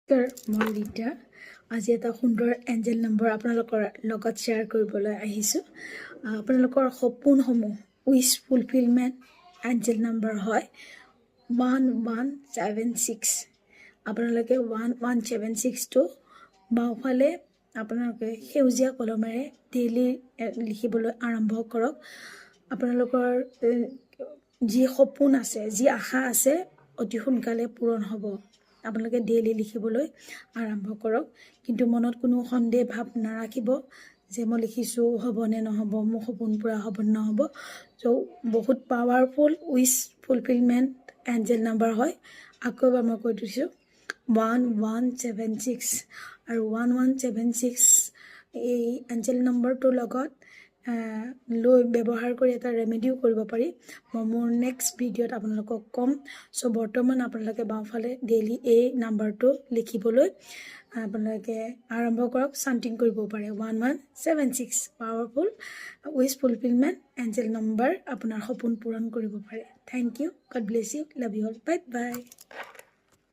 মই ৰীতা আজি এটা সুন্দৰ এঞ্জেল নম্বৰ আপোনালোকৰ লগত শ্বেয়াৰ কৰিবলৈ আহিছোঁ। আপোনালোকৰ সপোনসমূহ উইচ ফুলফিলমেণ্ট এঞ্জেল নম্বৰ হয় 1176। আপোনালোকে 1176টো বাওঁফালে আপোনালোকে সেউজীয়া কলমেৰে ডেইলি লিখিবলৈ আৰম্ভ কৰক। আপোনালোকৰ যি সপোন আছে, যি আশা আছে, অতি সোনকালে পূৰণ হ'ব। আপোনালোকে ডেইলি লিখিবলৈ আৰম্ভ কৰক, কিন্তু মনত কোনো সন্দেহ ভাৱ নাৰাখিব যে মই লিখিছোঁ হ'বনে নহ'ব, মোৰ সপোন পূৰা হ'ব নে নহ'ব। চ' বহুত powerful which fulfilment Angel number হয়। আকৌ এবাৰ মই কৈ দিছোঁ 1176 আৰু 1176 এই এঞ্জেল নম্বৰটোৰ লগত লৈ ব্যৱহাৰ কৰি এটা ৰেমেডিও কৰিব পাৰি। মই মোৰ নেক্সট ভিডিঅ'ত আপোনালোকক ক'ম। চ' বৰ্তমান আপোনালোকে বাওঁফালে ডেইলি এই নাম্বাৰটো লিখিবলৈ আপোনালোকে আৰম্ভ কৰক। চান্টিং কৰিব পাৰে 1176 powerful which fulfilment angel number আপোনাৰ সপোন পূৰণ কৰিব পাৰে। Thank you, god bless you, love you all, bye by.